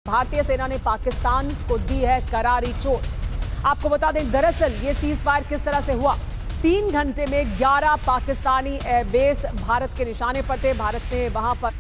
भारतीय सेना ने पाकिस्तान को दी है करारी चोट। आपको बता दें, दरअसल ये सीज फायर किस तरह से हुआ। 3 घंटे में 11 पाकिस्तानी एयरबेस भारत के निशाने पर थे। भारत ने वहां पर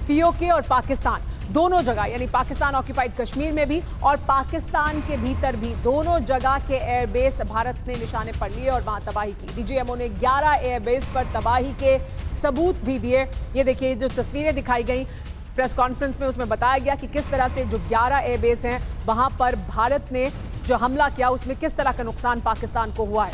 पीओके और पाकिस्तान दोनों जगह, यानी पाकिस्तान ऑक्यूपाइड कश्मीर में भी और पाकिस्तान के भीतर भी दोनों जगह के एयरबेस भारत ने निशाने पर लिए और वहां तबाही की। डीजीएमओ ने 11 एयरबेस पर तबाही के सबूत भी दिए। ये देखिए, जो तस्वीरें दिखाई गई प्रेस कॉन्फ्रेंस में, उसमें बताया गया कि किस तरह से जो 11 एयरबेस हैं वहां पर भारत ने जो हमला किया उसमें किस तरह का नुकसान पाकिस्तान को हुआ है।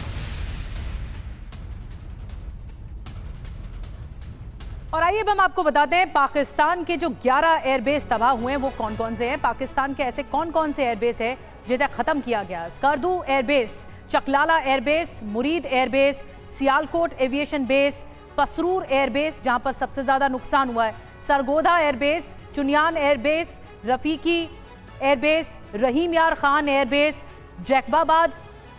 और आइए अब हम आपको बताते हैं पाकिस्तान के जो 11 एयरबेस तबाह हुए हैं वो कौन कौन से हैं। पाकिस्तान के ऐसे कौन कौन से एयरबेस है जिन्हें खत्म किया गया। Skardu airbase, Chaklala airbase, Murid airbase, Sialkot aviation base, Pasrur airbase जहां पर सबसे ज्यादा नुकसान हुआ है, Sargodha airbase, Chunian airbase, Rafiqui airbase, Rahim Yar Khan airbase, Jacobabad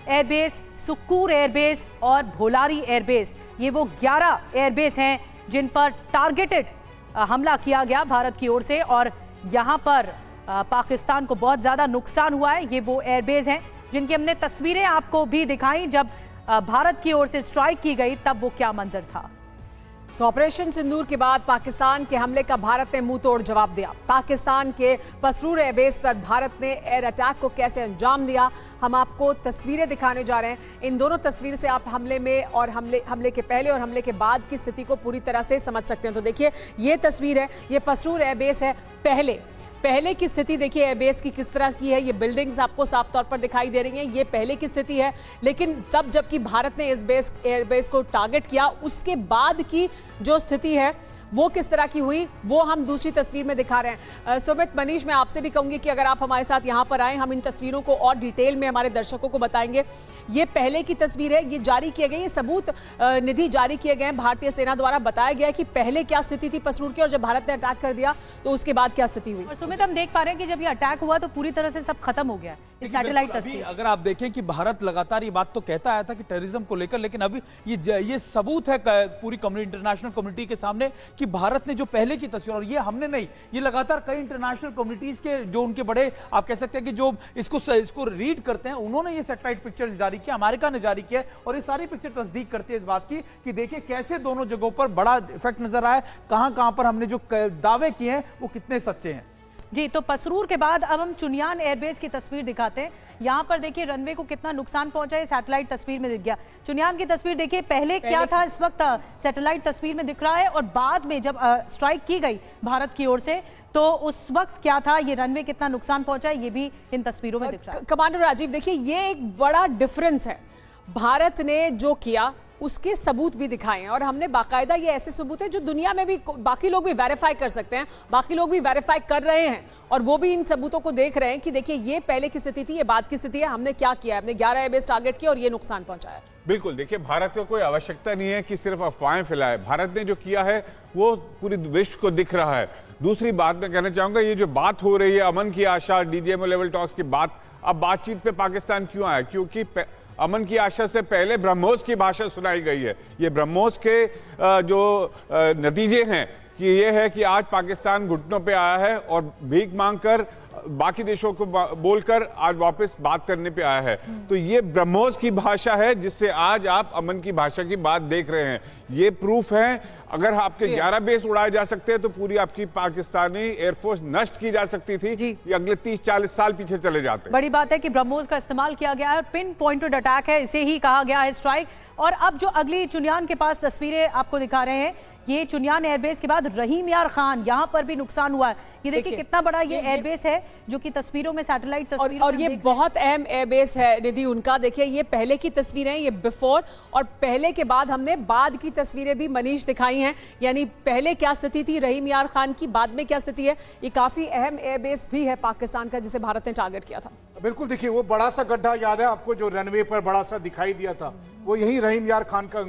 airbase, Sukkur airbase और भोलारी एयरबेस। ये वो 11 एयरबेस हैं जिन पर टारगेटेड हमला किया गया भारत की ओर से और यहां पर पाकिस्तान को बहुत ज्यादा नुकसान हुआ है। ये वो एयरबेस हैं जिनकी हमने तस्वीरें आपको भी दिखाई। जब भारत की ओर से स्ट्राइक की गई तब वो क्या मंजर था। तो ऑपरेशन सिंदूर के बाद पाकिस्तान के हमले का भारत ने मुंह तोड़ जवाब दिया। पाकिस्तान के पसरूर एयरबेस पर भारत ने एयर अटैक को कैसे अंजाम दिया, हम आपको तस्वीरें दिखाने जा रहे हैं। इन दोनों तस्वीर से आप हमले में और हमले के पहले और हमले के बाद की स्थिति को पूरी तरह से समझ सकते हैं। तो देखिए, ये तस्वीर है, ये पसरूर एयरबेस है। पहले की स्थिति देखिए एयरबेस की किस तरह की है। ये बिल्डिंग्स आपको साफ तौर पर दिखाई दे रही हैं, ये पहले की स्थिति है। लेकिन तब जबकि भारत ने इस एयरबेस को टारगेट किया, उसके बाद की जो स्थिति है वो किस तरह की हुई वो हम दूसरी तस्वीर में दिखा रहे हैं। सुमित, मनीष, मैं आपसे भी कहूंगी कि अगर आप हमारे साथ यहां पर आए, हम इन तस्वीरों को और डिटेल में हमारे दर्शकों को बताएंगे। ये पहले की तस्वीर है, ये जारी किए गए, ये सबूत निधि जारी किए गए भारतीय सेना द्वारा। बताया गया कि पहले क्या स्थिति थी पसरूर की और जब भारत ने अटैक कर दिया तो उसके बाद क्या स्थिति हुई। और सुमित, हम देख पा रहे हैं कि जब ये अटैक हुआ तो पूरी तरह से सब खत्म हो गया। सैटेलाइट तस्वीर अगर आप देखें कि भारत लगातार ये बात तो कहता आया था कि टेररिज्म को लेकर, लेकिन अभी ये सबूत है पूरी इंटरनेशनल कम्युनिटी के सामने कि भारत ने जो पहले की तस्वीर, और ये हमने नहीं, ये लगातार कई इंटरनेशनल कम्युनिटीज के जो उनके बड़े आप कह सकते हैं कि जो इसको रीड करते हैं, उन्होंने ये सैटेलाइट पिक्चर्स जारी किया, अमेरिका ने जारी किया और ये सारी पिक्चर तस्दीक करती है इस बात की कि देखिए कैसे दोनों जगहों पर बड़ा इफेक्ट नजर आया, कहां पर हमने जो दावे किए हैं वो कितने सच्चे हैं। जी, तो पसरूर के बाद अब हम चुनियान एयरबेस की तस्वीर दिखाते हैं। यहाँ पर देखिए रनवे को कितना नुकसान पहुंचा है, सैटेलाइट तस्वीर में दिख गया। चुनियान की तस्वीर देखिए, पहले क्या था इस वक्त सैटेलाइट तस्वीर में दिख रहा है और बाद में जब स्ट्राइक की गई भारत की ओर से तो उस वक्त क्या था, ये रनवे कितना नुकसान पहुंचा है ये भी इन तस्वीरों में दिख रहा है। कमांडर राजीव, देखिए ये एक बड़ा डिफरेंस है। भारत ने जो किया उसके सबूत भी दिखाए हैं और हमने बाकायदा ये ऐसे सबूत है जो दुनिया में भी बाकी लोग भी वेरीफाई कर सकते हैं, बाकी लोग भी वेरीफाई कर रहे हैं और वो भी इन सबूतों को देख रहे हैं कि देखिए ये पहले की स्थिति थी, ये बाद की स्थिति है, हमने क्या किया है, हमने 11 एयरबेस टारगेट किया और ये नुकसान पहुंचाया। बिल्कुल, देखिए भारत को कोई आवश्यकता नहीं है कि सिर्फ अफवाहें फैलाए। भारत ने जो किया है वो पूरी विश्व को दिख रहा है। दूसरी बात मैं कहना चाहूंगा, ये जो बात हो रही है अमन की आशा, डीजीएमओ लेवल टॉक्स की बात, अब बातचीत पे पाकिस्तान क्यों आया? क्योंकि अमन की आशा से पहले ब्रह्मोस की भाषा सुनाई गई है। ये ब्रह्मोस के जो नतीजे हैं कि ये है कि आज पाकिस्तान घुटनों पे आया है और भीख मांगकर बाकी देशों को बोलकर आज वापस बात करने पे आया है। तो ये ब्रह्मोस की भाषा है जिससे आज आप अमन की भाषा की बात देख रहे हैं। ये प्रूफ है, अगर आपके 11 बेस उड़ाए जा सकते हैं तो पूरी आपकी पाकिस्तानी एयरफोर्स नष्ट की जा सकती थी। ये अगले 30-40 साल पीछे चले जाते। बड़ी बात है कि ब्रह्मोस का इस्तेमाल किया गया है, पिन पॉइंटेड अटैक है, इसे ही कहा गया है स्ट्राइक। और अब जो अगली चुनियान के पास तस्वीरें आपको दिखा रहे हैं, ये चुनियान एयरबेस के बाद रहीम यार खान, यहाँ पर भी नुकसान हुआ है। ये देखिए कितना बड़ा ये एयरबेस है जो कि तस्वीरों में सैटेलाइट तस्वीर और ये बहुत अहम एयरबेस है निधि उनका। देखिए ये पहले की तस्वीरें हैं, ये बिफोर और पहले के बाद हमने बाद की तस्वीरें भी मनीष दिखाई हैं, यानी पहले क्या स्थिति थी रहीम यार खान की, बाद में क्या स्थिति है। ये काफी अहम एयरबेस भी है पाकिस्तान का जिसे भारत ने टारगेट किया था। बिल्कुल, देखिए वो बड़ा सा गड्ढा याद है आपको जो रनवे पर बड़ा सा दिखाई दिया था, वो यही रहीम यार खान का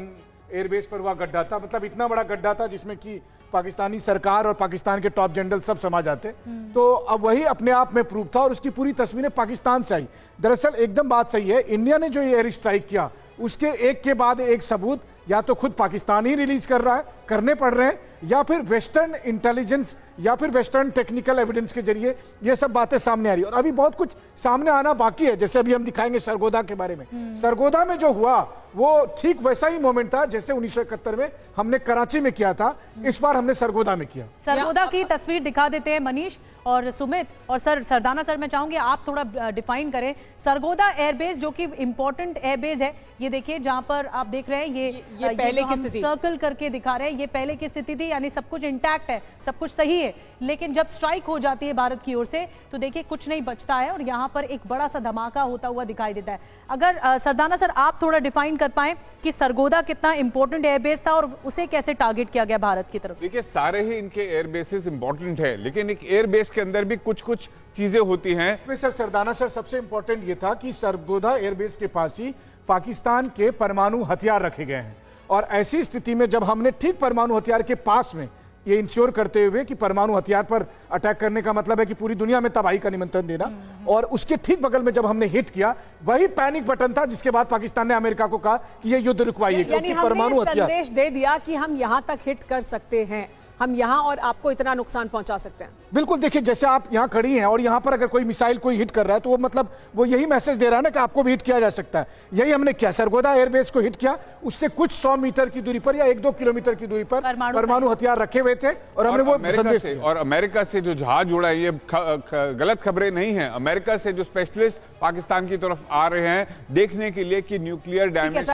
एयरबेस पर हुआ गड्ढा था। मतलब इतना बड़ा गड्ढा था जिसमें कि पाकिस्तानी सरकार और पाकिस्तान के टॉप जनरल सब समा जाते। तो अब वही अपने आप में प्रूफ था और उसकी पूरी तस्वीरें पाकिस्तान से आई। दरअसल एकदम बात सही है, इंडिया ने जो ये एयर स्ट्राइक किया उसके एक के बाद एक सबूत या तो खुद पाकिस्तान ही रिलीज कर रहा है करने पड़ रहे हैं, या फिर वेस्टर्न इंटेलिजेंस या फिर वेस्टर्न टेक्निकल एविडेंस के जरिए ये सब बातें सामने आ रही है। और अभी बहुत कुछ सामने आना बाकी है, जैसे अभी हम दिखाएंगे सरगोदा के बारे में। सरगोदा में जो हुआ वो ठीक वैसा ही मोमेंट था जैसे 1971 में हमने कराची में किया था, इस बार हमने सरगोदा में किया। सरगोदा की तस्वीर दिखा देते हैं मनीष और सुमित और सरदाना सर, मैं चाहूंगी आप थोड़ा डिफाइन करें सरगोदा एयरबेस, जो कि इंपॉर्टेंट एयरबेस है। ये देखिए जहां पर आप देख रहे हैं ये पहले की स्थिति, सर्कल करके दिखा रहे हैं, ये पहले की स्थिति थी, यानी सब कुछ इंटैक्ट है, सब कुछ सही है। लेकिन जब स्ट्राइक हो जाती है भारत की ओर से तो देखिए कुछ नहीं बचता है और यहाँ पर एक बड़ा सा धमाका होता हुआ दिखाई देता है। अगर सरदाना सर आप थोड़ा डिफाइन कर पाए कि सरगोदा कितना इंपॉर्टेंट एयरबेस था और उसे कैसे टारगेट किया गया भारत की तरफ से। देखिए सारे ही इनके एयरबेसेस इंपॉर्टेंट है, लेकिन एक एयरबेस के अंदर भी कुछ कुछ चीजें होती हैं। इसमें सर सरदाना सर सबसे इंपॉर्टेंट ये था कि सरगोदा एयरबेस के पास ही पाकिस्तान के परमाणु हथियार रखे गए हैं, और ऐसी स्थिति में जब हमने ठीक परमाणु हथियार के पास में ये इंश्योर करते हुए कि परमाणु हथियार पर अटैक करने का मतलब है कि पूरी दुनिया में तबाही का निमंत्रण देना, और उसके ठीक बगल में जब हमने हिट किया वही पैनिक बटन था जिसके बाद पाकिस्तान ने अमेरिका को कहा कि ये युद्ध रुकवाइए, क्योंकि परमाणु हथियार संदेश दे दिया कि हम यहां तक हिट कर सकते हैं, हम यहां और आपको इतना नुकसान पहुंचा सकते हैं। बिल्कुल, देखिए जैसे आप यहाँ खड़ी हैं और यहाँ पर अगर कोई मिसाइल कोई हिट कर रहा है तो वो मतलब वो यही मैसेज दे रहा है ना कि आपको भी हिट किया जा सकता है। यही हमने किया, सरगोदा एयरबेस को हिट किया, उससे कुछ 100 मीटर की दूरी पर या 1-2 किलोमीटर की दूरी पर परमाणु हथियार रखे हुए थे, और हमने वो संदेश दिया। और अमेरिका से जो जहाज उड़ा है, ये गलत खबरें नहीं है। अमेरिका से जो स्पेशलिस्ट पाकिस्तान की तरफ आ रहे हैं देखने के लिए कि न्यूक्लियर डैमेज